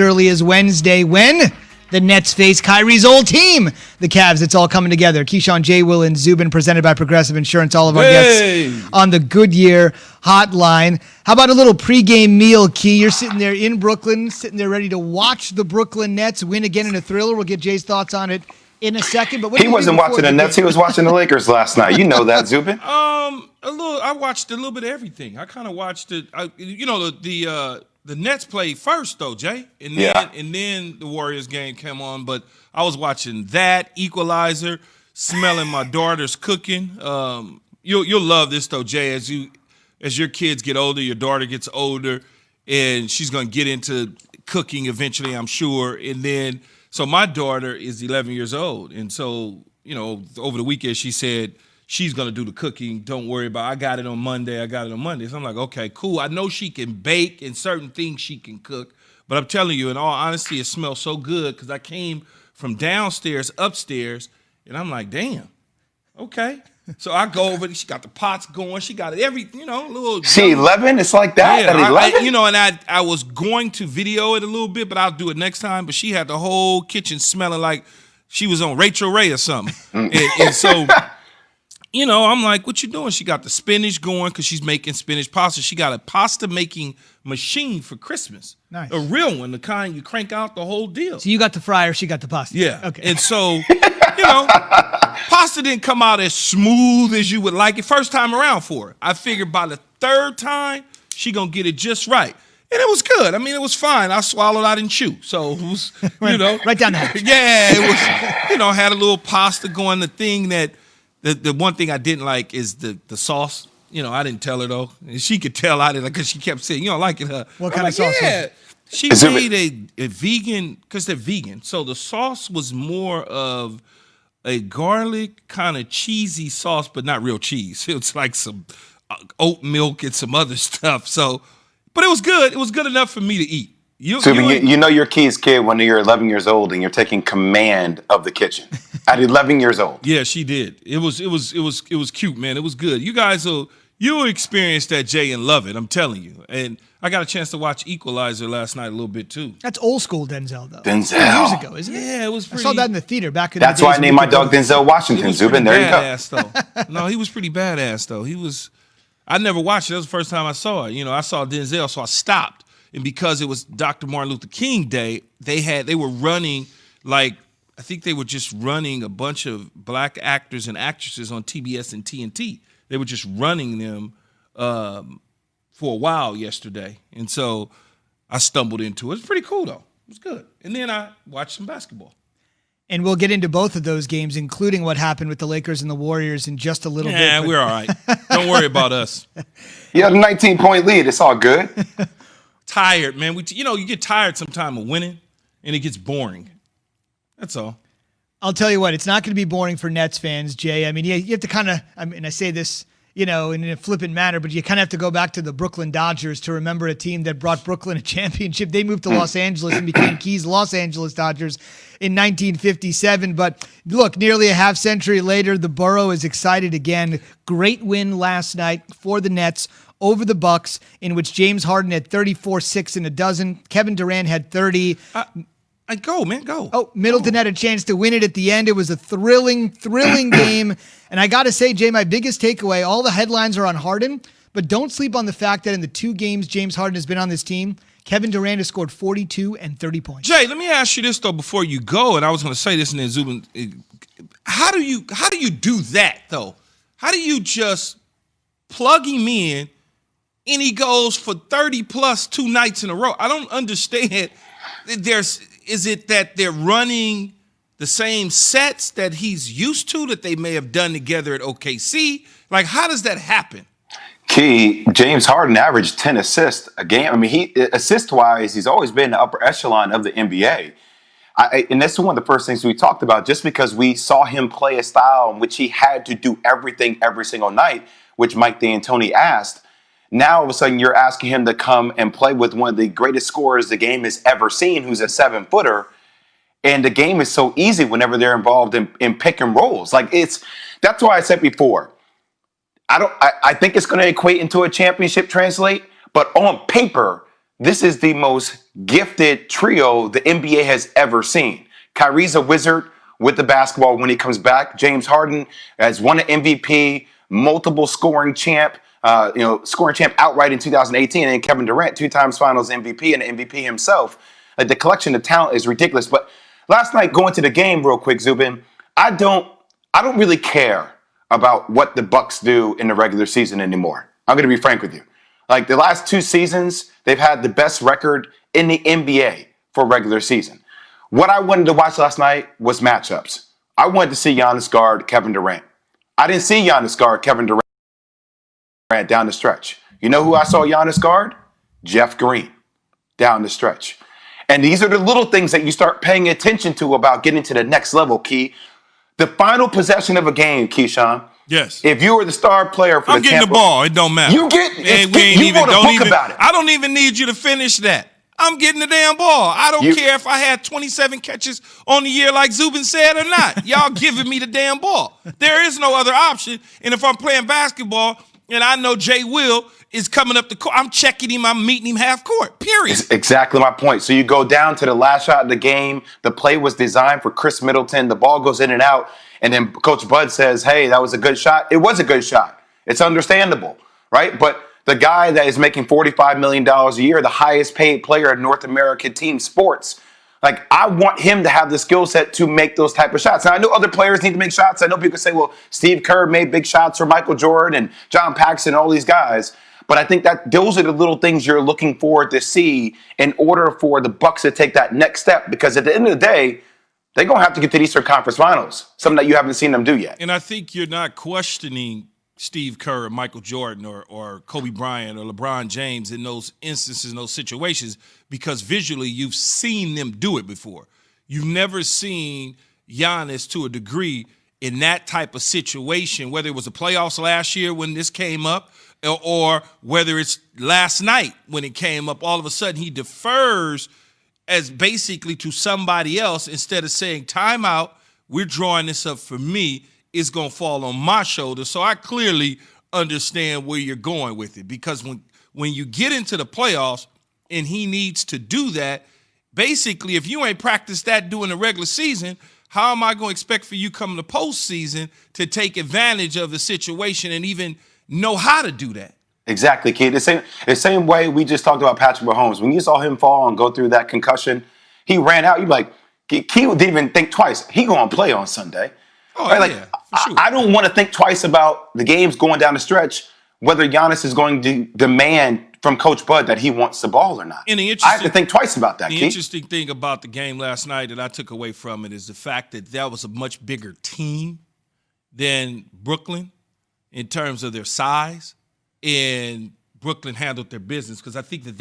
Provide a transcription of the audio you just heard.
early as Wednesday when the Nets face Kyrie's old team, the Cavs. It's all coming together. Keyshawn, J. Will, and Zubin, presented by Progressive Insurance. All of our guests on the Goodyear hotline. How about a little pregame meal, Key? You're sitting there in Brooklyn, sitting there ready to watch the Brooklyn Nets win again in a thriller. We'll get Jay's thoughts on it in a second. But he wasn't watching the Nets. He was watching the Lakers last night. You know that, Zubin. I watched a little bit of everything. I kind of watched it. The Nets played first, though, Jay, and then the Warriors game came on. But I was watching that Equalizer, smelling my daughter's cooking. You'll love this, though, Jay. As your kids get older, your daughter gets older, and she's going to get into cooking eventually, I'm sure. And then, so my daughter is 11 years old, and so over the weekend she said she's going to do the cooking. Don't worry about it. I got it on Monday. So I'm like, okay, cool. I know she can bake and certain things she can cook. But I'm telling you, in all honesty, it smells so good because I came from downstairs, upstairs, and I'm like, damn, okay. So I go over. She got the pots going. She got little. She 11? It's like that yeah, at 11? And I was going to video it a little bit, but I'll do it next time. But she had the whole kitchen smelling like she was on Rachel Ray or something. and so... I'm like, what you doing? She got the spinach going because she's making spinach pasta. She got a pasta making machine for Christmas. Nice. A real one, the kind you crank out the whole deal. So you got the fryer, she got the pasta. Yeah. Okay. And so, pasta didn't come out as smooth as you would like it first time around for her. I figured by the third time, she going to get it just right. And it was good. I mean, it was fine. I swallowed, I didn't chew. So it was, right down the hatch. Yeah, it was, had a little pasta going. The thing that, The one thing I didn't like is the sauce. I didn't tell her, though. And she could tell I didn't, because she kept saying, you don't like it, huh? What kind of sauce? Yeah. She made a vegan, because they're vegan. So the sauce was more of a garlic kind of cheesy sauce, but not real cheese. It was like some oat milk and some other stuff. But it was good. It was good enough for me to eat. You know your Key's kid when you're 11 years old and you're taking command of the kitchen at 11 years old. Yeah, she did. It was cute, man. It was good. You guys you'll experience that, Jay, and love it. I'm telling you. And I got a chance to watch Equalizer last night a little bit too. That's old school Denzel, though. Denzel. Years ago, isn't it? Yeah, it was pretty. I saw that in the theater back in That's the days. why I named my dog Denzel Washington, Zubin. There you go. Though. No, he was pretty badass, though. I never watched it. That was the first time I saw it. I saw Denzel, so I stopped. And because it was Dr. Martin Luther King Day, they were running, I think they were just running a bunch of black actors and actresses on TBS and TNT. They were just running them for a while yesterday. And so I stumbled into it. It's pretty cool, though. It was good. And then I watched some basketball. And we'll get into both of those games, including what happened with the Lakers and the Warriors in just a little bit. Yeah, we're all right. Don't worry about us. You have a 19-point lead. It's all good. Tired, man. You get tired sometime of winning, and it gets boring. That's all. I'll tell you what, it's not going to be boring for Nets fans, Jay. I mean, you have to kind of, I say this, in a flippant manner, but you kind of have to go back to the Brooklyn Dodgers to remember a team that brought Brooklyn a championship. They moved to Los Angeles and became Key's Los Angeles Dodgers in 1957. But look, nearly a half century later, the borough is excited again. Great win last night for the Nets over the Bucks, in which James Harden had 34, 6 and a dozen. Kevin Durant had 30. Go, man, go. Oh, Middleton had a chance to win it at the end. It was a thrilling game. And I got to say, Jay, my biggest takeaway, all the headlines are on Harden, but don't sleep on the fact that in the 2 games James Harden has been on this team, Kevin Durant has scored 42 and 30 points. Jay, let me ask you this, though, before you go, and I was going to say this and then Zubin. How do you do that, though? How do you just plug him in and he goes for 30-plus 2 nights in a row? I don't understand. Is it that they're running the same sets that he's used to that they may have done together at OKC? Like, how does that happen? Key, James Harden averaged 10 assists a game. I mean, assist-wise, he's always been in the upper echelon of the NBA. And that's one of the first things we talked about, just because we saw him play a style in which he had to do everything every single night, which Mike D'Antoni asked. Now, all of a sudden, you're asking him to come and play with one of the greatest scorers the game has ever seen, who's a 7-footer. And the game is so easy whenever they're involved in pick and rolls. That's why I said before, I think it's going to equate into a championship translate, but on paper, this is the most gifted trio the NBA has ever seen. Kyrie's a wizard with the basketball when he comes back. James Harden has won an MVP, multiple scoring champ, scoring champ outright in 2018, and Kevin Durant, 2 times Finals MVP and MVP himself. Like, the collection of talent is ridiculous. But last night, going to the game real quick, Zubin, I don't really care about what the Bucks do in the regular season anymore. I'm going to be frank with you. Like, the last 2 seasons, they've had the best record in the NBA for regular season. What I wanted to watch last night was matchups. I wanted to see Giannis guard Kevin Durant. I didn't see Giannis guard Kevin Durant down the stretch. You know who I saw Giannis guard? Jeff Green down the stretch. And these are the little things that you start paying attention to about getting to the next level, Key. The final possession of a game, Keyshawn. Yes. If you were the star player for I'm getting the ball. It don't matter. You get and we ain't you even, wrote a don't book even, about it. I don't even need you to finish that. I'm getting the damn ball. I don't care if I had 27 catches on the year like Zubin said or not. Y'all giving me the damn ball. There is no other option. And if I'm playing basketball and I know Jay Will is coming up the court, I'm checking him, I'm meeting him half court, period. It's exactly my point. So you go down to the last shot of the game. The play was designed for Chris Middleton. The ball goes in and out. And then Coach Bud says, hey, that was a good shot. It was a good shot. It's understandable, right? But the guy that is making $45 million a year, the highest paid player in North American team sports, like, I want him to have the skill set to make those type of shots. Now, I know other players need to make shots. I know people say, well, Steve Kerr made big shots for Michael Jordan and John Paxson and all these guys. But I think that those are the little things you're looking forward to see in order for the Bucks to take that next step. Because at the end of the day, they're going to have to get to the Eastern Conference Finals, something that you haven't seen them do yet. And I think you're not questioning Steve Kerr or Michael Jordan or Kobe Bryant or LeBron James in those instances, in those situations, because visually you've seen them do it before. You've never seen Giannis to a degree in that type of situation, whether it was the playoffs last year when this came up or whether it's last night when it came up. All of a sudden he defers as basically to somebody else instead of saying, timeout, we're drawing this up for me. It's going to fall on my shoulders. So I clearly understand where you're going with it, because when you get into the playoffs and he needs to do that, basically, if you ain't practiced that during the regular season, how am I going to expect for you coming to postseason to take advantage of the situation and even know how to do that? Exactly, Keith. The same way we just talked about Patrick Mahomes. When you saw him fall and go through that concussion, he ran out. You're like, Keith didn't even think twice. He going to play on Sunday. Oh, right? yeah, for sure. I don't want to think twice about the games going down the stretch, whether Giannis is going to demand from Coach Bud that he wants the ball or not. I have to think twice about that, The Keith. interesting thing about the game last night that I took away from it is the fact that was a much bigger team than Brooklyn in terms of their size, and Brooklyn handled their business, because I think that